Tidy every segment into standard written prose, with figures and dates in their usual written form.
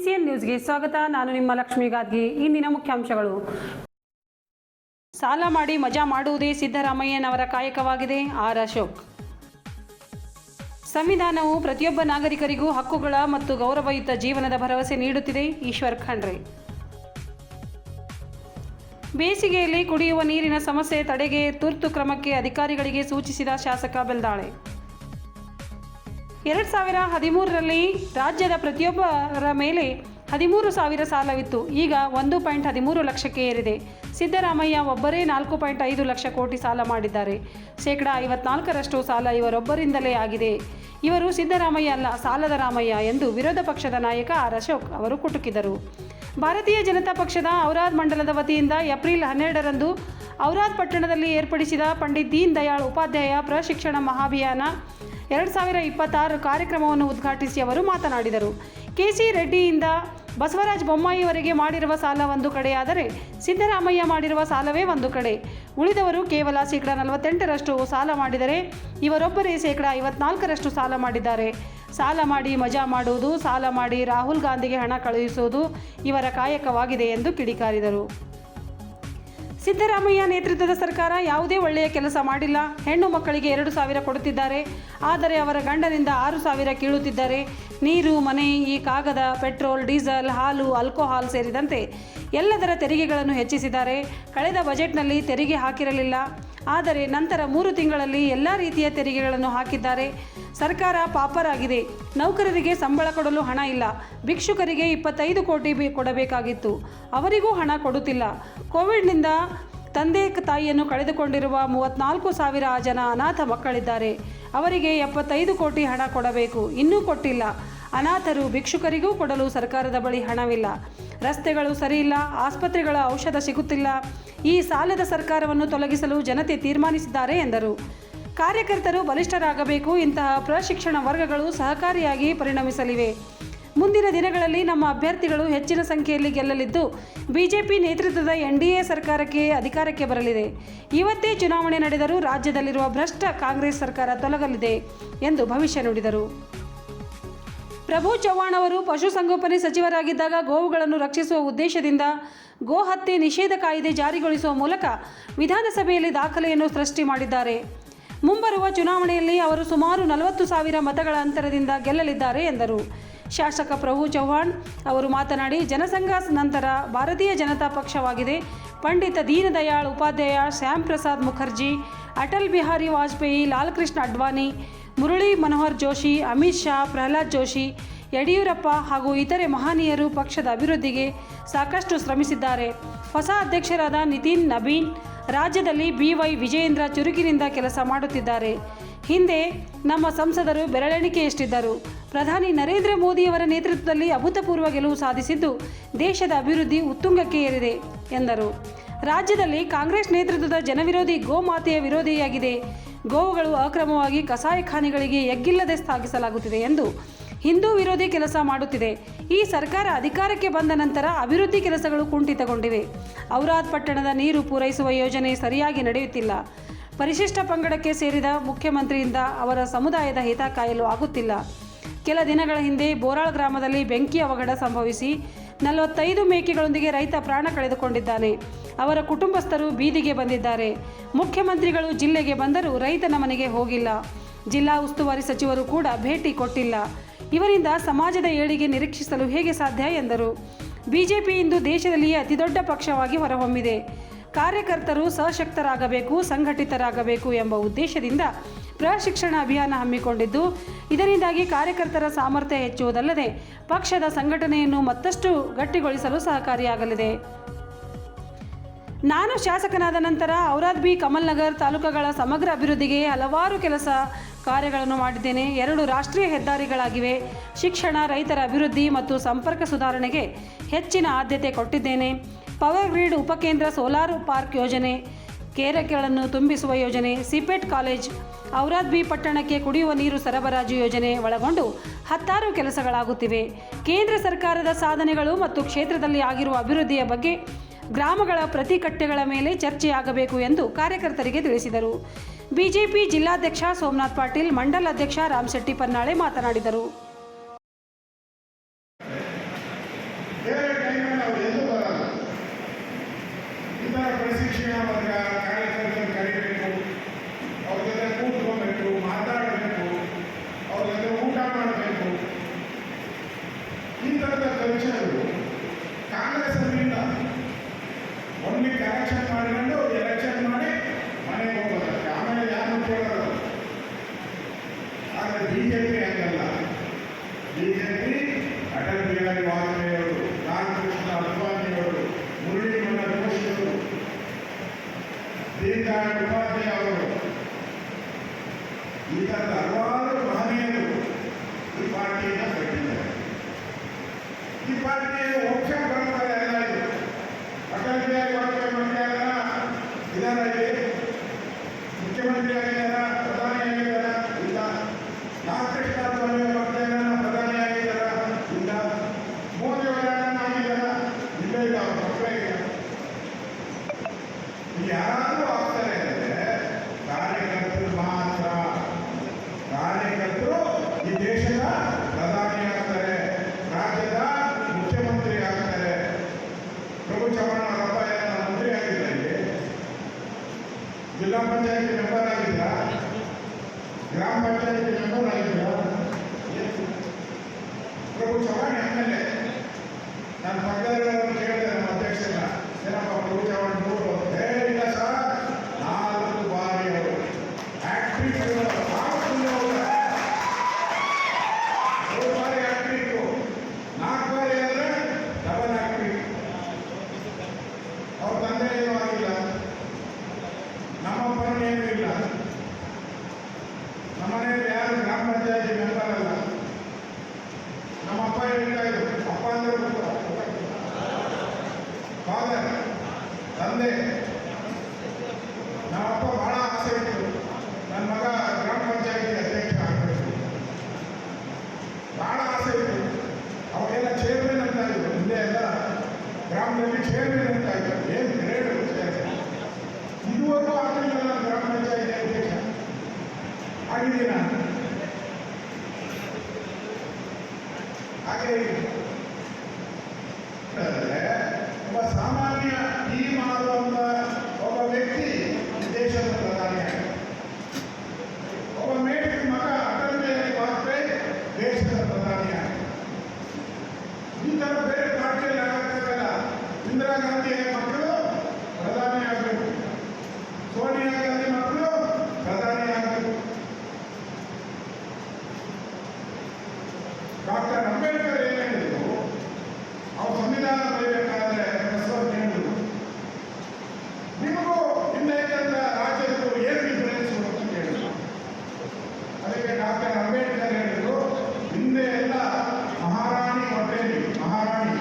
PCN ನ್ಯೂಸ್ಗೆ ಸ್ವಾಗತ. ನಾನು ನಿಮ್ಮ ಲಕ್ಷ್ಮೀ ಗಾದ್ಗಿ. ಇಂದಿನ ಮುಖ್ಯಾಂಶಗಳು. ಸಾಲ ಮಾಡಿ ಮಜಾ ಮಾಡುವುದೇ ಸಿದ್ದರಾಮಯ್ಯನವರ ಕಾಯಕವಾಗಿದೆ. ಆರ್ ಅಶೋಕ್. ಸಂವಿಧಾನವು ಪ್ರತಿಯೊಬ್ಬ ನಾಗರಿಕರಿಗೂ ಹಕ್ಕುಗಳ ಮತ್ತು ಗೌರವಯುತ ಜೀವನದ ಭರವಸೆ ನೀಡುತ್ತಿದೆ. ಈಶ್ವರ್ ಖಂಡ್ರೆ. ಬೇಸಿಗೆಯಲ್ಲಿ ಕುಡಿಯುವ ನೀರಿನ ಸಮಸ್ಯೆ ತಡೆಗೆ ತುರ್ತು ಕ್ರಮಕ್ಕೆ ಅಧಿಕಾರಿಗಳಿಗೆ ಸೂಚಿಸಿದ ಶಾಸಕ ಬೆಲ್ದಾಳೆ. 2013ರಲ್ಲಿ ರಾಜ್ಯದ ಪ್ರತಿಯೊಬ್ಬರ ಮೇಲೆ 13,000 ಸಾಲವಿತ್ತು. ಈಗ 1.13 ಲಕ್ಷಕ್ಕೆ ಏರಿದೆ. ಸಿದ್ದರಾಮಯ್ಯ ಒಬ್ಬರೇ 4.5 ಲಕ್ಷ ಕೋಟಿ ಸಾಲ ಮಾಡಿದ್ದಾರೆ. 54% ಸಾಲ ಇವರೊಬ್ಬರಿಂದಲೇ ಆಗಿದೆ. ಇವರು ಸಿದ್ದರಾಮಯ್ಯ ಅಲ್ಲ, ಸಾಲದ ರಾಮಯ್ಯ ಎಂದು ವಿರೋಧ ಪಕ್ಷದ ನಾಯಕ ಆರ್ ಅಶೋಕ್ ಅವರು ಕುಟುಕಿದರು. ಭಾರತೀಯ ಜನತಾ ಪಕ್ಷದ ಔರಾದ್ ಮಂಡಲದ ವತಿಯಿಂದ ಏಪ್ರಿಲ್ 12ರಂದು ಔರಾದ್ ಪಟ್ಟಣದಲ್ಲಿ ಏರ್ಪಡಿಸಿದ ಪಂಡಿತ್ ದೀನ್ ದಯಾಳ್ ಉಪಾಧ್ಯಾಯ ಪ್ರಶಿಕ್ಷಣ ಮಹಾಭಿಯಾನ 2026 ಕಾರ್ಯಕ್ರಮವನ್ನು ಉದ್ಘಾಟಿಸಿ ಅವರು ಮಾತನಾಡಿದರು. ಕೆಸಿ ರೆಡ್ಡಿಯಿಂದ ಬಸವರಾಜ ಬೊಮ್ಮಾಯಿವರೆಗೆ ಮಾಡಿರುವ ಸಾಲ ಒಂದು ಕಡೆಯಾದರೆ ಸಿದ್ದರಾಮಯ್ಯ ಮಾಡಿರುವ ಸಾಲವೇ ಒಂದು ಕಡೆ. ಉಳಿದವರು ಕೇವಲ 48% ಸಾಲ ಮಾಡಿದರೆ ಇವರೊಬ್ಬರೇ 54% ಸಾಲ ಮಾಡಿದ್ದಾರೆ. ಸಾಲ ಮಾಡಿ ಮಜಾ ಮಾಡುವುದು, ಸಾಲ ಮಾಡಿ ರಾಹುಲ್ ಗಾಂಧಿಗೆ ಹಣ ಕಳುಹಿಸುವುದು ಇವರ ಕಾಯಕವಾಗಿದೆ ಎಂದು ಕಿಡಿಕಾರಿದರು. ಸಿದ್ದರಾಮಯ್ಯ ನೇತೃತ್ವದ ಸರ್ಕಾರ ಯಾವುದೇ ಒಳ್ಳೆಯ ಕೆಲಸ ಮಾಡಿಲ್ಲ. ಹೆಣ್ಣು ಮಕ್ಕಳಿಗೆ 2,000 ಕೊಡುತ್ತಿದ್ದಾರೆ, ಆದರೆ ಅವರ ಗಂಡನಿಂದ 6,000 ಕೀಳುತ್ತಿದ್ದಾರೆ. ನೀರು, ಮನೆ, ಈ ಕಾಗದ, ಪೆಟ್ರೋಲ್, ಡೀಸೆಲ್, ಹಾಲು, ಆಲ್ಕೋಹಾಲ್ ಸೇರಿದಂತೆ ಎಲ್ಲದರ ತೆರಿಗೆಗಳನ್ನು ಹೆಚ್ಚಿಸಿದ್ದಾರೆ. ಕಳೆದ ಬಜೆಟ್ನಲ್ಲಿ ತೆರಿಗೆ ಹಾಕಿರಲಿಲ್ಲ, ಆದರೆ ನಂತರ 3 ತಿಂಗಳಲ್ಲಿ ಎಲ್ಲ ರೀತಿಯ ತೆರಿಗೆಗಳನ್ನು ಹಾಕಿದ್ದಾರೆ. ಸರ್ಕಾರ ಪಾಪರ್ ಆಗಿದೆ. ನೌಕರರಿಗೆ ಸಂಬಳ ಕೊಡಲು ಹಣ ಇಲ್ಲ. ಭಿಕ್ಷುಕರಿಗೆ 25 ಕೋಟಿ ಕೊಡಬೇಕಾಗಿತ್ತು, ಅವರಿಗೂ ಹಣ ಕೊಡುತ್ತಿಲ್ಲ. ಕೋವಿಡ್ನಿಂದ ತಂದೆ ತಾಯಿಯನ್ನು ಕಳೆದುಕೊಂಡಿರುವ 34,000 ಜನ ಅನಾಥ ಮಕ್ಕಳಿದ್ದಾರೆ. ಅವರಿಗೆ 75 ಕೋಟಿ ಹಣ ಕೊಡಬೇಕು, ಇನ್ನೂ ಕೊಟ್ಟಿಲ್ಲ. ಅನಾಥರು, ಭಿಕ್ಷುಕರಿಗೂ ಕೊಡಲು ಸರ್ಕಾರದ ಬಳಿ ಹಣವಿಲ್ಲ. ರಸ್ತೆಗಳು ಸರಿಯಿಲ್ಲ, ಆಸ್ಪತ್ರೆಗಳ ಔಷಧ ಸಿಗುತ್ತಿಲ್ಲ. ಈ ಸಾಲದ ಸರ್ಕಾರವನ್ನು ತೊಲಗಿಸಲು ಜನತೆ ತೀರ್ಮಾನಿಸಿದ್ದಾರೆ ಎಂದರು. ಕಾರ್ಯಕರ್ತರು ಬಲಿಷ್ಠರಾಗಬೇಕು. ಇಂತಹ ಪ್ರಶಿಕ್ಷಣ ವರ್ಗಗಳು ಸಹಕಾರಿಯಾಗಿ ಪರಿಣಮಿಸಲಿವೆ. ಮುಂದಿನ ದಿನಗಳಲ್ಲಿ ನಮ್ಮ ಅಭ್ಯರ್ಥಿಗಳು ಹೆಚ್ಚಿನ ಸಂಖ್ಯೆಯಲ್ಲಿ ಗೆಲ್ಲಲಿದ್ದು ಬಿಜೆಪಿ ನೇತೃತ್ವದ NDA ಸರ್ಕಾರಕ್ಕೆ ಅಧಿಕಾರಕ್ಕೆ ಬರಲಿದೆ. ಇವತ್ತೇ ಚುನಾವಣೆ ನಡೆದರೂ ರಾಜ್ಯದಲ್ಲಿರುವ ಭ್ರಷ್ಟ ಕಾಂಗ್ರೆಸ್ ಸರ್ಕಾರ ತೊಲಗಲಿದೆ ಎಂದು ಭವಿಷ್ಯ ನುಡಿದರು. ಪ್ರಭು ಚವ್ಹಾಣ್ ಅವರು ಪಶುಸಂಗೋಪನೆ ಸಚಿವರಾಗಿದ್ದಾಗ ಗೋವುಗಳನ್ನು ರಕ್ಷಿಸುವ ಉದ್ದೇಶದಿಂದ ಗೋ ಹತ್ಯೆ ನಿಷೇಧ ಕಾಯ್ದೆ ಜಾರಿಗೊಳಿಸುವ ಮೂಲಕ ವಿಧಾನಸಭೆಯಲ್ಲಿ ದಾಖಲೆಯನ್ನು ಸೃಷ್ಟಿ ಮಾಡಿದ್ದಾರೆ. ಮುಂಬರುವ ಚುನಾವಣೆಯಲ್ಲಿ ಅವರು ಸುಮಾರು 40,000 ಮತಗಳ ಅಂತರದಿಂದ ಗೆಲ್ಲಲಿದ್ದಾರೆ ಎಂದರು. ಶಾಸಕ ಪ್ರಭು ಚವ್ಹಾಣ್ ಅವರು ಮಾತನಾಡಿ, ಜನಸಂಘ ನಂತರ ಭಾರತೀಯ ಜನತಾ ಪಕ್ಷವಾಗಿದೆ. ಪಂಡಿತ ದೀನ್ ದಯಾಳ್ ಉಪಾಧ್ಯಾಯ, ಶ್ಯಾಮ್ ಪ್ರಸಾದ್ ಮುಖರ್ಜಿ, ಅಟಲ್ ಬಿಹಾರಿ ವಾಜಪೇಯಿ, ಲಾಲ್ ಕೃಷ್ಣ ಅಡ್ವಾಣಿ, ಮುರಳಿ ಮನೋಹರ್ ಜೋಶಿ, ಅಮಿತ್ ಶಾ, ಪ್ರಹ್ಲಾದ್ ಜೋಶಿ, ಯಡಿಯೂರಪ್ಪ ಹಾಗೂ ಇತರೆ ಮಹನೀಯರು ಪಕ್ಷದ ಅಭಿವೃದ್ಧಿಗೆ ಸಾಕಷ್ಟು ಶ್ರಮಿಸಿದ್ದಾರೆ. ಹೊಸ ಅಧ್ಯಕ್ಷರಾದ ನಿತಿನ್ ನಬೀನ್ ರಾಜ್ಯದಲ್ಲಿ BY ವಿಜಯೇಂದ್ರ ಚುರುಕಿನಿಂದ ಕೆಲಸ ಮಾಡುತ್ತಿದ್ದಾರೆ. ಹಿಂದೆ ನಮ್ಮ ಸಂಸದರು ಬೆರಳೆಣಿಕೆಯಷ್ಟಿದ್ದರು. ಪ್ರಧಾನಿ ನರೇಂದ್ರ ಮೋದಿಯವರ ನೇತೃತ್ವದಲ್ಲಿ ಅಭೂತಪೂರ್ವ ಗೆಲುವು ಸಾಧಿಸಿದ್ದು ದೇಶದ ಅಭಿವೃದ್ಧಿ ಉತ್ತುಂಗಕ್ಕೆ ಏರಿದೆ ಎಂದರು. ರಾಜ್ಯದಲ್ಲಿ ಕಾಂಗ್ರೆಸ್ ನೇತೃತ್ವದ ಜನವಿರೋಧಿ ಗೋಮಾತೆಯ ವಿರೋಧಿಯಾಗಿದೆ. ಗೋವುಗಳು ಅಕ್ರಮವಾಗಿ ಕಸಾಯಿಖಾನೆಗಳಿಗೆ ಎಗ್ಗಿಲ್ಲದೆ ಸಾಗಿಸಲಾಗುತ್ತಿದೆ ಎಂದು ಹಿಂದೂ ವಿರೋಧಿ ಕೆಲಸ ಮಾಡುತ್ತಿದೆ. ಈ ಸರ್ಕಾರ ಅಧಿಕಾರಕ್ಕೆ ಬಂದ ನಂತರ ಅಭಿವೃದ್ಧಿ ಕೆಲಸಗಳು ಕುಂಠಿತಗೊಂಡಿವೆ. ಔರಾದ್ ಪಟ್ಟಣದ ನೀರು ಪೂರೈಸುವ ಯೋಜನೆ ಸರಿಯಾಗಿ ನಡೆಯುತ್ತಿಲ್ಲ. ಪರಿಶಿಷ್ಟ ಪಂಗಡಕ್ಕೆ ಸೇರಿದ ಮುಖ್ಯಮಂತ್ರಿಯಿಂದ ಅವರ ಸಮುದಾಯದ ಹಿತ ಕಾಯಲು ಆಗುತ್ತಿಲ್ಲ. ಕೆಲ ದಿನಗಳ ಹಿಂದೆ ಬೋರಾಳ್ ಗ್ರಾಮದಲ್ಲಿ ಬೆಂಕಿ ಅವಘಡ ಸಂಭವಿಸಿ 45 ಮೇಕೆಗಳೊಂದಿಗೆ ರೈತ ಪ್ರಾಣ ಕಳೆದುಕೊಂಡಿದ್ದಾನೆ. ಅವರ ಕುಟುಂಬಸ್ಥರು ಬೀದಿಗೆ ಬಂದಿದ್ದಾರೆ. ಮುಖ್ಯಮಂತ್ರಿಗಳು ಜಿಲ್ಲೆಗೆ ಬಂದರೂ ರೈತನ ಮನೆಗೆ ಹೋಗಿಲ್ಲ. ಜಿಲ್ಲಾ ಉಸ್ತುವಾರಿ ಸಚಿವರು ಕೂಡ ಭೇಟಿ ಕೊಟ್ಟಿಲ್ಲ. ಇವರಿಂದ ಸಮಾಜದ ಏಳಿಗೆ ನಿರೀಕ್ಷಿಸಲು ಹೇಗೆ ಸಾಧ್ಯ ಎಂದರು. ಬಿಜೆಪಿ ಇಂದು ದೇಶದಲ್ಲಿಯೇ ಅತಿದೊಡ್ಡ ಪಕ್ಷವಾಗಿ ಹೊರಹೊಮ್ಮಿದೆ. ಕಾರ್ಯಕರ್ತರು ಸಶಕ್ತರಾಗಬೇಕು, ಸಂಘಟಿತರಾಗಬೇಕು ಎಂಬ ಉದ್ದೇಶದಿಂದ ಪ್ರಶಿಕ್ಷಣ ಅಭಿಯಾನ ಹಮ್ಮಿಕೊಂಡಿದ್ದು, ಇದರಿಂದಾಗಿ ಕಾರ್ಯಕರ್ತರ ಸಾಮರ್ಥ್ಯ ಹೆಚ್ಚುವುದಲ್ಲದೆ ಪಕ್ಷದ ಸಂಘಟನೆಯನ್ನು ಮತ್ತಷ್ಟು ಗಟ್ಟಿಗೊಳಿಸಲು ಸಹಕಾರಿಯಾಗಲಿದೆ. ನಾನು ಶಾಸಕನಾದ ನಂತರ ಔರಾದ್ ಬಿ ಕಮಲ್ ನಗರ್ ತಾಲೂಕುಗಳ ಸಮಗ್ರ ಅಭಿವೃದ್ಧಿಗೆ ಹಲವಾರು ಕೆಲಸ ಕಾರ್ಯಗಳನ್ನು ಮಾಡಿದ್ದೇನೆ. 2 ರಾಷ್ಟ್ರೀಯ ಹೆದ್ದಾರಿಗಳಾಗಿವೆ. ಶಿಕ್ಷಣ, ರೈತರ ಅಭಿವೃದ್ಧಿ ಮತ್ತು ಸಂಪರ್ಕ ಸುಧಾರಣೆಗೆ ಹೆಚ್ಚಿನ ಆದ್ಯತೆ ಕೊಟ್ಟಿದ್ದೇನೆ. ಪವರ್ ಗ್ರಿಡ್ ಉಪಕೇಂದ್ರ, ಸೋಲಾರ್ ಪಾರ್ಕ್ ಯೋಜನೆ, ಕೆರೆಗಳನ್ನು ತುಂಬಿಸುವ ಯೋಜನೆ, ಸಿಪೆಟ್ ಕಾಲೇಜ್, ಔರಾದ್ ಬಿ ಪಟ್ಟಣಕ್ಕೆ ಕುಡಿಯುವ ನೀರು ಸರಬರಾಜು ಯೋಜನೆ ಒಳಗೊಂಡು 10 ಕೆಲಸಗಳಾಗುತ್ತಿವೆ. ಕೇಂದ್ರ ಸರ್ಕಾರದ ಸಾಧನೆಗಳು ಮತ್ತು ಕ್ಷೇತ್ರದಲ್ಲಿ ಆಗಿರುವ ಅಭಿವೃದ್ಧಿಯ ಬಗ್ಗೆ ಗ್ರಾಮಗಳ ಪ್ರತಿ ಕಟ್ಟೆಗಳ ಮೇಲೆ ಚರ್ಚೆಯಾಗಬೇಕು ಎಂದು ಕಾರ್ಯಕರ್ತರಿಗೆ ತಿಳಿಸಿದರು. ಬಿಜೆಪಿ ಜಿಲ್ಲಾಧ್ಯಕ್ಷ ಸೋಮನಾಥ್ ಪಾಟೀಲ್, ಮಂಡಲ ಅಧ್ಯಕ್ಷ ರಾಮಶೆಟ್ಟಿ ಪನ್ನಾಳೆ ಮಾತನಾಡಿದರು. ಬಿಜೆಪಿ ಹಂಗಲ್ಲ. ಬಿಜೆಪಿ ಅಟಲ್ ಬಿಹಾರಿ ವಾಜಪೇಯಿ ಅವರು, ರಾಮಕೃಷ್ಣ ಅದ್ವಾನಿಯವರು, ಮುರಳಿ ಮನೋಹರ್ ಜೋಶಿ ಅವರು, ದೀನ್ ದಯಾಳ್ ಉಪಾಧ್ಯಾಯ ಅವರು, ಈ ತರದ ಹಲವಾರು ಮಹನೀಯರು ಈ ಪಾರ್ಟಿಯನ್ನು ಕಟ್ಟಿದ್ದಾರೆ. ಈ ಪಾರ್ಟಿಯಲ್ಲಿ ಮೋಕ್ಷ ಬರ್ತಾರೆ ಎಲ್ಲ ಇದು. ಅಟಲ್ ಬಿಹಾರಿ ವಾಜಪೇಯಿ ಮಂತ್ರಿಯಾಗ ಇದಾರ, ಇಲ್ಲಿ ಮುಖ್ಯಮಂತ್ರಿ ಆಗಿದ್ದಾರ, ಪ್ರಧಾನಿ ಆಗಿದ್ದಾರ ಇಲ್ಲ. ರಾಮಕೃಷ್ಣ ಅದ್ವಾನಿ ಮಂತ್ರಿಯಾಗ ಪ್ರಧಾನಿ ಆಗಿದ್ದಾರ ಇಲ್ಲ. ಮೋದಿ ಅವರನ್ನ ಆಗಿದ್ದಾರ ಇಲ್ಲ. ಇಲ್ಲ ಅವ್ರ ಮಕ್ಕಳೇ ಇಲ್ಲ. ಯಾರು ಆಗ್ತಾರೆ ಅಂದ್ರೆ ಕಾರ್ಯಕರ್ತರು ಮಾತ್ರ. ಕಾರ್ಯಕರ್ತರು ಈ ದೇಶದ ಪ್ರಧಾನಿ ಆಗ್ತಾರೆ, ರಾಜ್ಯದ ಮುಖ್ಯಮಂತ್ರಿ ಆಗ್ತಾರೆ. ಪ್ರಭು ಚವ್ಹಾಣ್ ಅವರಪ್ಪ ಮಂತ್ರಿ ಆಗಿದ್ದಾರೆ, ಜಿಲ್ಲಾ ಪಂಚಾಯತಿ ಮೆಂಬರ್ ಆಗಿದ್ದ, ಗ್ರಾಮ ಪಂಚಾಯತಿ ಮೆಂಬರ್ ಆಗಿದ್ದ. ಪ್ರಭು ಚವ್ಹಾಣ್ ಎಮ್ಎಲ್ಎ. ನಾನು ಪಕ್ಕದವರನ್ನು ಕೇಳಿದೆ, ನಮ್ಮ ಅಧ್ಯಕ್ಷನ, ಏನಪ್ಪ ಪ್ರಭು ಚವ್ಹಾಣ್ ನೋಡು ಅಂತ. ಇಲ್ಲ ಸರ್, 4 ಬಾರಿ ಅವರು ಹ್ಯಾಟ್ರಿಕ್, 3 ಬಾರಿ ಹ್ಯಾಟ್ರಿಕ್, 4 ಬಾರಿ ಅಂದ್ರೆ ಡಬಲ್ ಹ್ಯಾಟ್ರಿಕ್. ಅವ್ರ ತಂದೆ ಏನೂ ಆಗಿಲ್ಲ, ನಮ್ಮಪ್ಪನೂ ಏನೂ ಇಲ್ಲ. ನಮ್ಮನೆಯಲ್ಲಿ ಯಾರು ಗ್ರಾಮ ಪಂಚಾಯತಿ ಮೆಂಬರ್ ಅಲ್ಲ. ನಮ್ಮಪ್ಪ ಹೇಳ್ತಾ ಇದ್ರು, ಅಪ್ಪ ಅಂದ್ರೆ ಫಾದರ್, ತಂದೆ. ನಮ್ಮಪ್ಪ ಬಹಳ ಆಸೆ ಇತ್ತು, ನನ್ನ ಮಗ ಗ್ರಾಮ ಪಂಚಾಯತಿ ಅಧ್ಯಕ್ಷ ಆಗಬೇಕು, ಬಹಳ ಆಸೆ ಇತ್ತು. ಅವಾಗೆಲ್ಲ ಚೇರ್ಮನ್ ಅಂತ ಇದ್ರು, ಹಿಂದೆ ಎಲ್ಲ ಗ್ರಾಮದಲ್ಲಿ ಚೇರ್ಮನ್ ಅಂತ ಇದ್ರು. ಏನು ಗ್ರೇಡ್ ಇದುವರೆಗೂ ಆಗಲಿಲ್ಲ. ನಾನು ಗ್ರಾಮ ಪಂಚಾಯತಿ ಅಧ್ಯಕ್ಷ ಆಗಿದ್ದೀನಿ ನಾನು. ಹಾಗೆ ಒಬ್ಬ ಸಾಮಾನ್ಯ ಈ ಮಾಡುವಂತ ಒಬ್ಬ ವ್ಯಕ್ತಿ ದೇಶದ ಪ್ರಧಾನಿಯಾಗಿ, ಒಬ್ಬ ಮೇಟಿನ ಮಗ ಅಟಲ್ ಬಿಹಾರಿ ವಾಜಪೇಯಿ ದೇಶದ ಪ್ರಧಾನಿಯಾಗಿ. ಈ ತರ ಬೇರೆ ಪಾರ್ಟಿಯಲ್ಲಿ ಆಗಕ್ಕಾಗಲ್ಲ. ಇಂದಿರಾ ಗಾಂಧಿ ಮಕ್ಕಳು ಪ್ರಧಾನಿ ಆಗಬೇಕು, ಸೋನಿಯಾ ಗಾಂಧಿ ಮಕ್ಕಳು ಪ್ರಧಾನಿ ಆಗಬೇಕು. ಡಾಕ್ಟರ್ ಅಂಬೇಡ್ಕರ್ ಏನ್ ಹೇಳಿದ್ರು, ಅವ್ರು ಸಂವಿಧಾನ ಬರೀಬೇಕಾದ್ರೆ ಪ್ರಸ್ತಾವನೆ ಹೇಳಿದ್ರು, ನಿಮಗೂ ಇನ್ನೈತಂದ ರಾಜ್ಯಕ್ಕೂ ಏನು ಡಿಫರೆನ್ಸ್ ಅಂತ ಹೇಳಿದ್ರು. ಅದಕ್ಕೆ ಡಾಕ್ಟರ್ ಅಂಬೇಡ್ಕರ್ ಹೇಳಿದ್ರು, ಹಿಂದೆ ಎಲ್ಲ ಮಹಾರಾಣಿ ಹೊಟ್ಟೆಯಲ್ಲಿ, ಮಹಾರಾಣಿ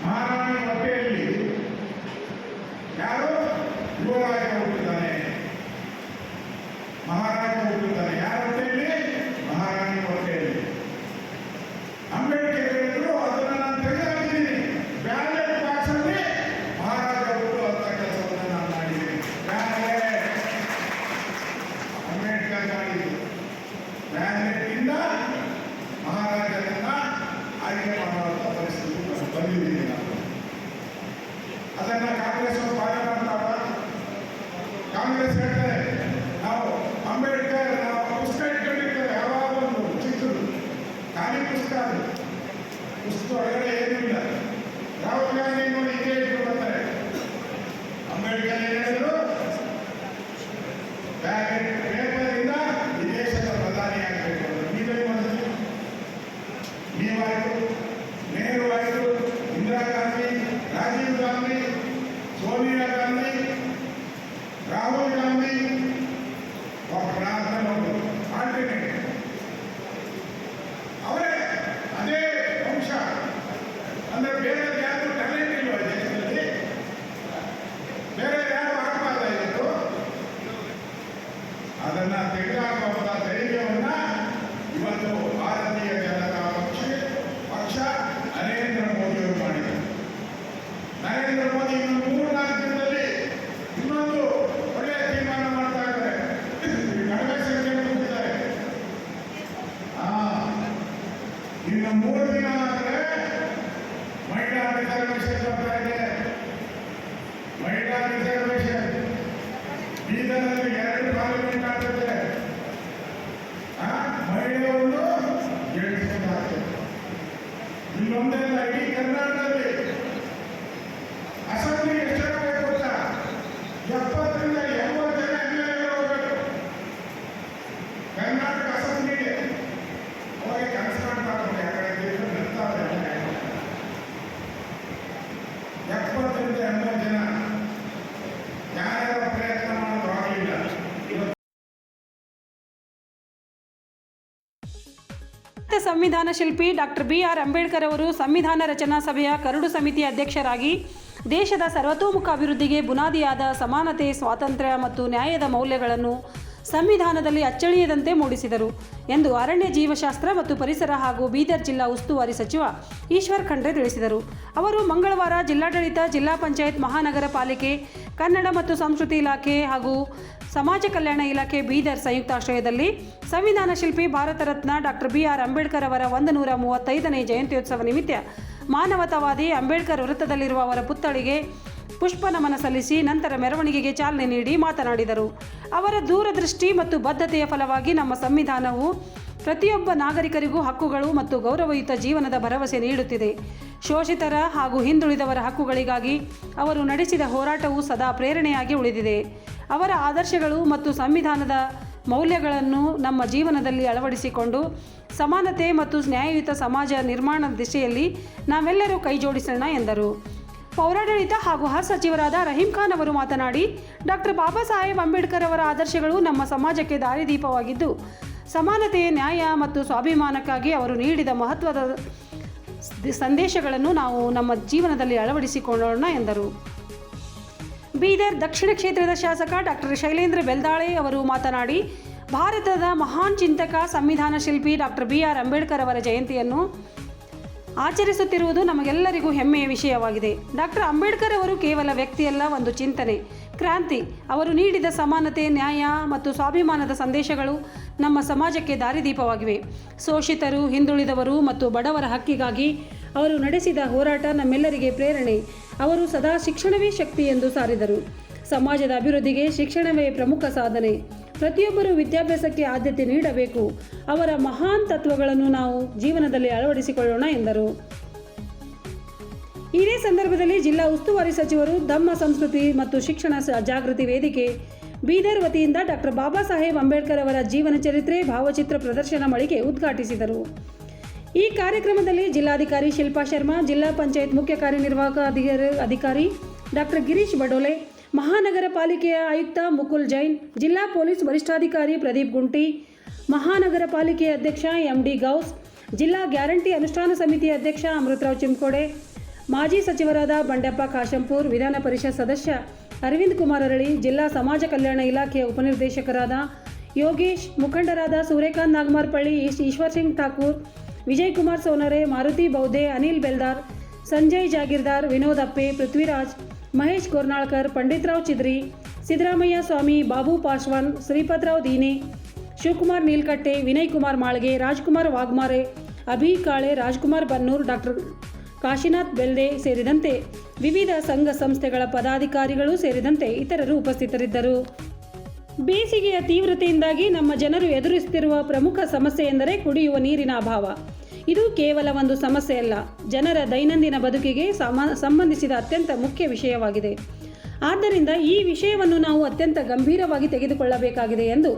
ಮಹಾರಾಣಿ ಹೊಟ್ಟೆಯಲ್ಲಿ ಯಾರು ಯುವರಾಜ ಹುಟ್ಟಿದ್ದಾನೆ, ಮಹಾರಾಜ ಹುಟ್ಟಿದ್ದಾನೆ. ಯಾರ ಹೊಟ್ಟೆಯಲ್ಲಿ? ಮಹಾರಾಣಿ ಹೊಟ್ಟೆಯಲ್ಲಿ. ಅಂಬೇಡ್ಕರ್ ಹೇಳಿದ್ರು, ಅದನ್ನ ನಾನು ತೆಗೆದುಹಾಕಿದ್ದೀನಿ, ಬ್ಯಾಲೆಟ್ ಬಾಕ್ಸ್ ಅಲ್ಲಿ ಮಹಾರಾಜ ಹುಟ್ಟು ಅಂತ ಕೆಲಸವನ್ನು ನಾನು ಮಾಡಿದ್ದೀನಿ. ಅಂಬೇಡ್ಕರ್ ಮಾಡಿದ್ದು ಬ್ಯಾಲೆಟ್ ಇಂದ ಮಹಾರಾಜರನ್ನ ಆಯ್ಕೆ ಮಾಡುವಂತ ಪರಿಸ್ಥಿತಿ ಬಂದಿದ್ದೀನಿ ನಾನು. ಅದನ್ನ ಕಾಂಗ್ರೆಸ್ ಅವರು ಪಾಲನೆ ಮಾಡ್ತಾರ. ಕಾಂಗ್ರೆಸ್ ಹೇಳ್ತಾರೆ, ನಾವು ಅಂಬೇಡ್ಕರ್ ನಾವು ಪುಸ್ತಕ ಇಟ್ಕೊಂಡಿರ್ತೇವೆ, ಯಾವಾಗ ಒಂದು ಚಿಕ್ಕದು ಖಾಲಿ ಪುಸ್ತಕ, ಅದು ಪುಸ್ತಕ ಒಳಗಡೆ ಏನೂ ಇಲ್ಲ. ರಾಹುಲ್ ಗಾಂಧಿ ನೋಡಿ ಇದೇ ಇಟ್ಕೊಂಡು ಬರ್ತಾರೆ. ಅಂಬೇಡ್ಕರ್ ಏನ್ ಹೇಳಿದ್ರು, ಬ್ಯಾಲೆಟ್ ಪೇಪರ್ ಇಂದ ಈ ದೇಶದ ಪ್ರಧಾನಿ ಆಗಬೇಕು. ನೀವೇನು ಮಾಡಿದ್ರಿ? ನೀವಾಯ್ತು, ನೆಹರು ಆಯ್ತು, ಇಂದಿರಾ ಗಾಂಧಿ, ರಾಜೀವ್ ಗಾಂಧಿ, ಸೋನಿಯಾ ಗಾಂಧಿ, ರಾಹುಲ್ ಗಾಂಧಿ, ಆಲ್ಟರ್ನೇಟ್ ಅವರೇ ಅದೇ ವಂಶ. ಅಂದ್ರೆ ಬೇರೆ ಯಾರು ಟ್ಯಾಲೆಂಟ್ ಇಲ್ವಾ ದೇಶದಲ್ಲಿ? ಬೇರೆ ಯಾರು ಆಗಬಾರ್ದಾಗಿತ್ತು? ಅದನ್ನ ತೆಗೆದುಹಾಕುವಂತ ಧೈರ್ಯವನ್ನ ಇವತ್ತು ಭಾರತೀಯ ಜನತಾ ಪಕ್ಷ ನರೇಂದ್ರ ಮೋದಿಯವರು ಮಾಡಿದ್ದಾರೆ. ನರೇಂದ್ರ ಮೋದಿ ಇನ್ನು 3-4 ದಿನದಲ್ಲಿ ಇನ್ನೊಂದು ಒಳ್ಳೆಯ ತೀರ್ಮಾನ ಮಾಡ್ತಾ ಇದ್ದಾರೆ. ಕಡಿಮೆ ಸಂಖ್ಯೆ ಕೂತಿದ್ದಾರೆ. ಇನ್ನು 3 ದಿನ ಆದರೆ ಮಹಿಳಾ ರಿಸರ್ವೇಶನ್ ಬರ್ತಾ ಇದೆ. ಮಹಿಳಾ ರಿಸರ್ವೇಶನ್ ಬೀದರ್ನಲ್ಲಿ 2 ಪಾರ್ಲಿಮೆಂಟ್ ಆಗ್ತದೆ. ಮಹಿಳೆಯೊಂದು ಜೆಡಿಎಸ್ ಆಗ್ತದೆ. ಇಲ್ಲೊಂದೆಲ್ಲ ಇಡೀ ಕರ್ನಾಟಕದಲ್ಲಿ ಅಸೆಂಬ್ಲಿ ಎಷ್ಟು ಬೇಕು ಅಂತ 70 ರಿಂದ 80 ಜನ ಎಮ್ಎಲ್ಎಗಳು ಹೋಗಬೇಕು. ಭಾರತ ಸಂವಿಧಾನ ಶಿಲ್ಪಿ ಡಾಕ್ಟರ್ BR ಅಂಬೇಡ್ಕರ್ ಅವರು ಸಂವಿಧಾನ ರಚನಾ ಸಭೆಯ ಕರಡು ಸಮಿತಿ ಅಧ್ಯಕ್ಷರಾಗಿ ದೇಶದ ಸರ್ವತೋಮುಖ ಅಭಿವೃದ್ಧಿಗೆ ಬುನಾದಿಯಾದ ಸಮಾನತೆ, ಸ್ವಾತಂತ್ರ್ಯ ಮತ್ತು ನ್ಯಾಯದ ಮೌಲ್ಯಗಳನ್ನು ಸಂವಿಧಾನದಲ್ಲಿ ಅಚ್ಚಳಿಯದಂತೆ ಮೂಡಿಸಿದರು ಎಂದು ಅರಣ್ಯ ಜೀವಶಾಸ್ತ್ರ ಮತ್ತು ಪರಿಸರ ಹಾಗೂ ಬೀದರ್ ಜಿಲ್ಲಾ ಉಸ್ತುವಾರಿ ಸಚಿವ ಈಶ್ವರ್ ಖಂಡ್ರೆ ತಿಳಿಸಿದರು. ಅವರು ಮಂಗಳವಾರ ಜಿಲ್ಲಾಡಳಿತ, ಜಿಲ್ಲಾ ಪಂಚಾಯತ್, ಮಹಾನಗರ ಪಾಲಿಕೆ, ಕನ್ನಡ ಮತ್ತು ಸಂಸ್ಕೃತಿ ಇಲಾಖೆ ಹಾಗೂ ಸಮಾಜ ಕಲ್ಯಾಣ ಇಲಾಖೆ ಬೀದರ್ ಸಂಯುಕ್ತಾಶ್ರಯದಲ್ಲಿ ಸಂವಿಧಾನ ಶಿಲ್ಪಿ ಭಾರತ ರತ್ನ ಡಾಕ್ಟರ್ BR ಅಂಬೇಡ್ಕರ್ ಅವರ 135ನೇ ಜಯಂತ್ಯೋತ್ಸವ ನಿಮಿತ್ತ ಮಾನವತಾವಾದಿ ಅಂಬೇಡ್ಕರ್ ವೃತ್ತದಲ್ಲಿರುವ ಅವರ ಪುತ್ಥಳಿಗೆ ಪುಷ್ಪ ನಮನ ಸಲ್ಲಿಸಿ ನಂತರ ಮೆರವಣಿಗೆಗೆ ಚಾಲನೆ ನೀಡಿ ಮಾತನಾಡಿದರು. ಅವರ ದೂರದೃಷ್ಟಿ ಮತ್ತು ಬದ್ಧತೆಯ ಫಲವಾಗಿ ನಮ್ಮ ಸಂವಿಧಾನವು ಪ್ರತಿಯೊಬ್ಬ ನಾಗರಿಕರಿಗೂ ಹಕ್ಕುಗಳು ಮತ್ತು ಗೌರವಯುತ ಜೀವನದ ಭರವಸೆ ನೀಡುತ್ತಿದೆ. ಶೋಷಿತರ ಹಾಗೂ ಹಿಂದುಳಿದವರ ಹಕ್ಕುಗಳಿಗಾಗಿ ಅವರು ನಡೆಸಿದ ಹೋರಾಟವು ಸದಾ ಪ್ರೇರಣೆಯಾಗಿ ಉಳಿದಿದೆ. ಅವರ ಆದರ್ಶಗಳು ಮತ್ತು ಸಂವಿಧಾನದ ಮೌಲ್ಯಗಳನ್ನು ನಮ್ಮ ಜೀವನದಲ್ಲಿ ಅಳವಡಿಸಿಕೊಂಡು ಸಮಾನತೆ ಮತ್ತು ನ್ಯಾಯಯುತ ಸಮಾಜ ನಿರ್ಮಾಣದ ದಿಶೆಯಲ್ಲಿ ನಾವೆಲ್ಲರೂ ಕೈಜೋಡಿಸೋಣ ಎಂದರು. ಪೌರಾಡಳಿತ ಹಾಗೂ ಹಜ್ ಸಚಿವರಾದ ರಹೀಂ ಖಾನ್ ಅವರು ಮಾತನಾಡಿ, ಡಾಕ್ಟರ್ ಬಾಬಾ ಸಾಹೇಬ್ ಅಂಬೇಡ್ಕರ್ ಅವರ ಆದರ್ಶಗಳು ನಮ್ಮ ಸಮಾಜಕ್ಕೆ ದಾರಿದೀಪವಾಗಿದ್ದು, ಸಮಾನತೆ, ನ್ಯಾಯ ಮತ್ತು ಸ್ವಾಭಿಮಾನಕ್ಕಾಗಿ ಅವರು ನೀಡಿದ ಮಹತ್ವದ ಸಂದೇಶಗಳನ್ನು ನಾವು ನಮ್ಮ ಜೀವನದಲ್ಲಿ ಅಳವಡಿಸಿಕೊಳ್ಳೋಣ ಎಂದರು. ಬೀದರ್ ದಕ್ಷಿಣ ಕ್ಷೇತ್ರದ ಶಾಸಕ ಡಾಕ್ಟರ್ ಶೈಲೇಂದ್ರ ಬೆಲ್ದಾಳೆ ಅವರು ಮಾತನಾಡಿ, ಭಾರತದ ಮಹಾನ್ ಚಿಂತಕ, ಸಂವಿಧಾನ ಶಿಲ್ಪಿ ಡಾಕ್ಟರ್ BR ಅಂಬೇಡ್ಕರ್ ಅವರ ಜಯಂತಿಯನ್ನು ಆಚರಿಸುತ್ತಿರುವುದು ನಮಗೆಲ್ಲರಿಗೂ ಹೆಮ್ಮೆಯ ವಿಷಯವಾಗಿದೆ. ಡಾಕ್ಟರ್ ಅಂಬೇಡ್ಕರ್ ಅವರು ಕೇವಲ ವ್ಯಕ್ತಿಯಲ್ಲ, ಒಂದು ಚಿಂತನೆ, ಕ್ರಾಂತಿ. ಅವರು ನೀಡಿದ ಸಮಾನತೆ, ನ್ಯಾಯ ಮತ್ತು ಸ್ವಾಭಿಮಾನದ ಸಂದೇಶಗಳು ನಮ್ಮ ಸಮಾಜಕ್ಕೆ ದಾರಿದೀಪವಾಗಿವೆ. ಶೋಷಿತರು, ಹಿಂದುಳಿದವರು ಮತ್ತು ಬಡವರ ಹಕ್ಕಿಗಾಗಿ ಅವರು ನಡೆಸಿದ ಹೋರಾಟ ನಮ್ಮೆಲ್ಲರಿಗೆ ಪ್ರೇರಣೆ. ಅವರು ಸದಾ ಶಿಕ್ಷಣವೇ ಶಕ್ತಿ ಎಂದು ಸಾರಿದರು. ಸಮಾಜದ ಅಭಿವೃದ್ಧಿಗೆ ಶಿಕ್ಷಣವೇ ಪ್ರಮುಖ ಸಾಧನೆ. ಪ್ರತಿಯೊಬ್ಬರೂ ವಿದ್ಯಾಭ್ಯಾಸಕ್ಕೆ ಆದ್ಯತೆ ನೀಡಬೇಕು. ಅವರ ಮಹಾನ್ ತತ್ವಗಳನ್ನು ನಾವು ಜೀವನದಲ್ಲಿ ಅಳವಡಿಸಿಕೊಳ್ಳೋಣ ಎಂದರು. ಇದೇ ಸಂದರ್ಭದಲ್ಲಿ ಜಿಲ್ಲಾ ಉಸ್ತುವಾರಿ ಸಚಿವರು ಧಮ್ಮ ಸಂಸ್ಕೃತಿ ಮತ್ತು ಶಿಕ್ಷಣ ಜಾಗೃತಿ ವೇದಿಕೆ ಬೀದರ್ ವತಿಯಿಂದ ಡಾಕ್ಟರ್ ಬಾಬಾ ಸಾಹೇಬ್ ಅಂಬೇಡ್ಕರ್ ಅವರ ಜೀವನ ಚರಿತ್ರೆ ಭಾವಚಿತ್ರ ಪ್ರದರ್ಶನ ಮಳಿಗೆ ಉದ್ಘಾಟಿಸಿದರು. ಈ ಕಾರ್ಯಕ್ರಮದಲ್ಲಿ ಜಿಲ್ಲಾಧಿಕಾರಿ ಶಿಲ್ಪಾ ಶರ್ಮಾ, ಜಿಲ್ಲಾ ಪಂಚಾಯತ್ ಮುಖ್ಯ ಕಾರ್ಯನಿರ್ವಾಹಕ ಅಧಿಕಾರಿ ಡಾಕ್ಟರ್ ಗಿರೀಶ್ ಬಡೋಲೆ, ಮಹಾನಗರ ಪಾಲಿಕೆಯ ಆಯುಕ್ತ ಮುಕುಲ್ ಜೈನ್, ಜಿಲ್ಲಾ ಪೊಲೀಸ್ ವರಿಷ್ಠಾಧಿಕಾರಿ ಪ್ರದೀಪ್ ಗುಂಟಿ, ಮಹಾನಗರ ಪಾಲಿಕೆಯ ಅಧ್ಯಕ್ಷ MD ಗೌಸ್, ಜಿಲ್ಲಾ ಗ್ಯಾರಂಟಿ ಅನುಷ್ಠಾನ ಸಮಿತಿಯ ಅಧ್ಯಕ್ಷ ಅಮೃತರಾವ್ ಚಿಮ್ಕೋಡೆ, ಮಾಜಿ ಸಚಿವರಾದ ಬಂಡೆಪ್ಪ ಕಾಶಂಪುರ್, ವಿಧಾನ ಪರಿಷತ್ ಸದಸ್ಯ ಅರವಿಂದ್ ಕುಮಾರ್ ಅರಳಿ, ಜಿಲ್ಲಾ ಸಮಾಜ ಕಲ್ಯಾಣ ಇಲಾಖೆಯ ಉಪನಿರ್ದೇಶಕರಾದ ಯೋಗೇಶ್, ಮುಖಂಡರಾದ ಸೂರ್ಯಕಾಂತ್ ನಾಗಮಾರ್ಪಳ್ಳಿ, ಈಶ್ವರ್ ಸಿಂಗ್ ಠಾಕೂರ್, ವಿಜಯ್ ಕುಮಾರ್ ಸೋನರೆ, ಮಾರುತಿ ಬೌದ್ಧೆ, ಅನಿಲ್ ಬೆಲ್ದಾರ್, ಸಂಜಯ್ ಜಾಗೀರ್ದಾರ್, ವಿನೋದ್ ಅಪ್ಪೆ, ಪೃಥ್ವಿರಾಜ್, ಮಹೇಶ್ ಗೋರ್ನಾಳ್ಕರ್, ಪಂಡಿತರಾವ್ ಚಿದ್ರಿ, ಸಿದ್ದರಾಮಯ್ಯ ಸ್ವಾಮಿ, ಬಾಬು ಪಾಸ್ವಾನ್, ಶ್ರೀಪತರಾವ್ ದೀನೆ, ಶಿವಕುಮಾರ್ ನೀಲ್ಕಟ್ಟೆ, ವಿನಯ್ ಕುಮಾರ್ ಮಾಳ್ಗೆ, ರಾಜ್ಕುಮಾರ್ ವಾಗ್ಮಾರೆ, ಅಭಿ ಕಾಳೆ, ರಾಜ್ಕುಮಾರ್ ಬನ್ನೂರ್, ಡಾಕ್ಟರ್ ಕಾಶಿನಾಥ್ ಬೆಲ್ದೆ ಸೇರಿದಂತೆ ವಿವಿಧ ಸಂಘ ಸಂಸ್ಥೆಗಳ ಪದಾಧಿಕಾರಿಗಳು ಸೇರಿದಂತೆ ಇತರರು ಉಪಸ್ಥಿತರಿದ್ದರು. ಬೇಸಿಗೆಯ ತೀವ್ರತೆಯಿಂದಾಗಿ ನಮ್ಮ ಜನರು ಎದುರಿಸುತ್ತಿರುವ ಪ್ರಮುಖ ಸಮಸ್ಯೆ ಎಂದರೆ ಕುಡಿಯುವ ನೀರಿನ ಅಭಾವ. ಇದು ಕೇವಲ ಒಂದು ಸಮಸ್ಯೆ ಅಲ್ಲ, ಜನರ ದೈನಂದಿನ ಬದುಕಿಗೆ ಸಂಬಂಧಿಸಿದ ಅತ್ಯಂತ ಮುಖ್ಯ ವಿಷಯವಾಗಿದೆ. ಆದ್ದರಿಂದ ಈ ವಿಷಯವನ್ನು ನಾವು ಅತ್ಯಂತ ಗಂಭೀರವಾಗಿ ತೆಗೆದುಕೊಳ್ಳಬೇಕಾಗಿದೆ ಎಂದು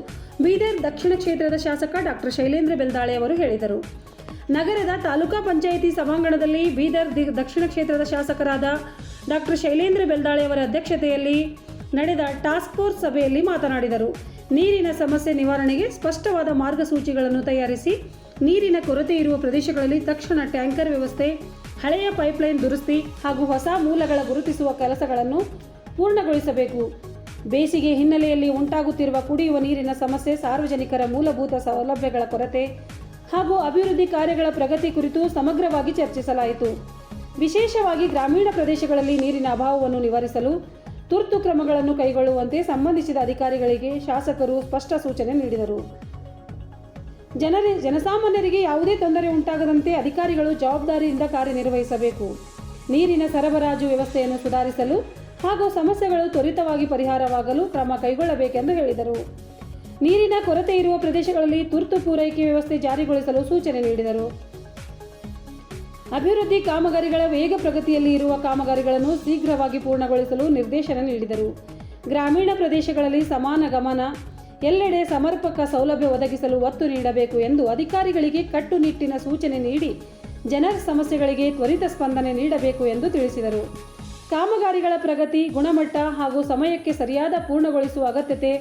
ಬೀದರ್ ದಕ್ಷಿಣ ಕ್ಷೇತ್ರದ ಶಾಸಕ ಡಾಕ್ಟರ್ ಶೈಲೇಂದ್ರ ಬೆಲ್ದಾಳೆ ಅವರು ಹೇಳಿದರು. ನಗರದ ತಾಲೂಕಾ ಪಂಚಾಯಿತಿ ಸಭಾಂಗಣದಲ್ಲಿ ಬೀದರ್ ದಕ್ಷಿಣ ಕ್ಷೇತ್ರದ ಶಾಸಕರಾದ ಡಾಕ್ಟರ್ ಶೈಲೇಂದ್ರ ಬೆಲ್ದಾಳೆ ಅವರ ಅಧ್ಯಕ್ಷತೆಯಲ್ಲಿ ನಡೆದ ಟಾಸ್ಕ್ ಫೋರ್ಸ್ ಸಭೆಯಲ್ಲಿ ಮಾತನಾಡಿದರು. ನೀರಿನ ಸಮಸ್ಯೆ ನಿವಾರಣೆಗೆ ಸ್ಪಷ್ಟವಾದ ಮಾರ್ಗಸೂಚಿಗಳನ್ನು ತಯಾರಿಸಿ ನೀರಿನ ಕೊರತೆ ಇರುವ ಪ್ರದೇಶಗಳಲ್ಲಿ ತಕ್ಷಣ ಟ್ಯಾಂಕರ್ ವ್ಯವಸ್ಥೆ, ಹಳೆಯ ಪೈಪ್ಲೈನ್ ದುರಸ್ತಿ ಹಾಗೂ ಹೊಸ ಮೂಲಗಳ ಗುರುತಿಸುವ ಕೆಲಸಗಳನ್ನು ಪೂರ್ಣಗೊಳಿಸಬೇಕು. ಬೇಸಿಗೆ ಹಿನ್ನೆಲೆಯಲ್ಲಿ ಉಂಟಾಗುತ್ತಿರುವ ಕುಡಿಯುವ ನೀರಿನ ಸಮಸ್ಯೆ, ಸಾರ್ವಜನಿಕರ ಮೂಲಭೂತ ಸೌಲಭ್ಯಗಳ ಕೊರತೆ ಹಾಗೂ ಅಭಿವೃದ್ಧಿ ಕಾರ್ಯಗಳ ಪ್ರಗತಿ ಕುರಿತು ಸಮಗ್ರವಾಗಿ ಚರ್ಚಿಸಲಾಯಿತು. ವಿಶೇಷವಾಗಿ ಗ್ರಾಮೀಣ ಪ್ರದೇಶಗಳಲ್ಲಿ ನೀರಿನ ಅಭಾವವನ್ನು ನಿವಾರಿಸಲು ತುರ್ತು ಕ್ರಮಗಳನ್ನು ಕೈಗೊಳ್ಳುವಂತೆ ಸಂಬಂಧಿಸಿದ ಅಧಿಕಾರಿಗಳಿಗೆ ಶಾಸಕರು ಸ್ಪಷ್ಟ ಸೂಚನೆ ನೀಡಿದರು. ಜನಸಾಮಾನ್ಯರಿಗೆ ಯಾವುದೇ ತೊಂದರೆ ಉಂಟಾಗದಂತೆ ಅಧಿಕಾರಿಗಳು ಜವಾಬ್ದಾರಿಯಿಂದ ಕಾರ್ಯನಿರ್ವಹಿಸಬೇಕು. ನೀರಿನ ಸರಬರಾಜು ವ್ಯವಸ್ಥೆಯನ್ನು ಸುಧಾರಿಸಲು ಹಾಗೂ ಸಮಸ್ಯೆಗಳು ತ್ವರಿತವಾಗಿ ಪರಿಹಾರವಾಗಲು ಕ್ರಮ ಕೈಗೊಳ್ಳಬೇಕೆಂದು ಹೇಳಿದರು. ನೀರಿನ ಕೊರತೆ ಇರುವ ಪ್ರದೇಶಗಳಲ್ಲಿ ತುರ್ತು ಪೂರೈಕೆ ವ್ಯವಸ್ಥೆ ಜಾರಿಗೊಳಿಸಲು ಸೂಚನೆ ನೀಡಿದರು. ಅಭಿವೃದ್ಧಿ ಕಾಮಗಾರಿಗಳ ವೇಗ ಪ್ರಗತಿಯಲ್ಲಿ ಇರುವ ಕಾಮಗಾರಿಗಳನ್ನು ಶೀಘ್ರವಾಗಿ ಪೂರ್ಣಗೊಳಿಸಲು ನಿರ್ದೇಶನ ನೀಡಿದರು. ಗ್ರಾಮೀಣ ಪ್ರದೇಶಗಳಲ್ಲಿ ಸಮಾನ ಗಮನ, ಎಲ್ಲೆಡೆ ಸಮರ್ಪಕ ಸೌಲಭ್ಯ ಒದಗಿಸಲು ಒತ್ತು ನೀಡಬೇಕು ಎಂದು ಅಧಿಕಾರಿಗಳಿಗೆ ಕಟ್ಟುನಿಟ್ಟಿನ ಸೂಚನೆ ನೀಡಿ ಜನರ ಸಮಸ್ಯೆಗಳಿಗೆ ತ್ವರಿತ ಸ್ಪಂದನೆ ನೀಡಬೇಕು ಎಂದು ತಿಳಿಸಿದರು. ಕಾಮಗಾರಿಗಳ ಪ್ರಗತಿ, ಗುಣಮಟ್ಟ ಹಾಗೂ ಸಮಯಕ್ಕೆ ಸರಿಯಾದ ಪೂರ್ಣಗೊಳಿಸುವ ಅಗತ್ಯತೆ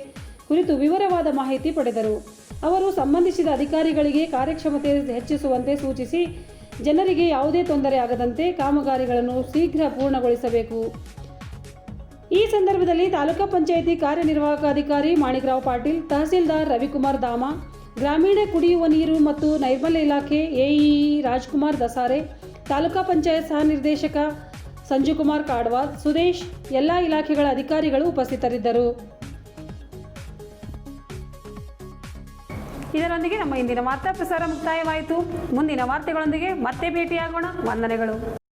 ಕುರಿತು ವಿವರವಾದ ಮಾಹಿತಿ ಪಡೆದರು. ಅವರು ಸಂಬಂಧಿಸಿದ ಅಧಿಕಾರಿಗಳಿಗೆ ಕಾರ್ಯಕ್ಷಮತೆ ಹೆಚ್ಚಿಸುವಂತೆ ಸೂಚಿಸಿ ಜನರಿಗೆ ಯಾವುದೇ ತೊಂದರೆ ಆಗದಂತೆ ಕಾಮಗಾರಿಗಳನ್ನು ಶೀಘ್ರ ಪೂರ್ಣಗೊಳಿಸಬೇಕು. ಈ ಸಂದರ್ಭದಲ್ಲಿ ತಾಲೂಕಾ ಪಂಚಾಯಿತಿ ಕಾರ್ಯನಿರ್ವಾಹಕ ಅಧಿಕಾರಿ ಮಾಣಿಕರಾವ್ ಪಾಟೀಲ್, ತಹಸೀಲ್ದಾರ್ ರವಿಕುಮಾರ್ ದಾಮ, ಗ್ರಾಮೀಣ ಕುಡಿಯುವ ನೀರು ಮತ್ತು ನೈರ್ಮಲ್ಯ ಇಲಾಖೆ ಎಇಇ ರಾಜ್ಕುಮಾರ್ ದಸಾರೆ, ತಾಲೂಕಾ ಪಂಚಾಯತ್ ಸಹ ನಿರ್ದೇಶಕ ಸಂಜುಕುಮಾರ್ ಕಾಡ್ವಾದ್, ಸುದೇಶ್, ಎಲ್ಲ ಇಲಾಖೆಗಳ ಅಧಿಕಾರಿಗಳು ಉಪಸ್ಥಿತರಿದ್ದರು. ಇದರೊಂದಿಗೆ ನಮ್ಮ ಇಂದಿನ ವಾರ್ತಾ ಪ್ರಸಾರ ಮುಕ್ತಾಯವಾಯಿತು. ಮುಂದಿನ ವಾರ್ತೆಗಳೊಂದಿಗೆ ಮತ್ತೆ ಭೇಟಿಯಾಗೋಣ. ವಂದನೆಗಳು.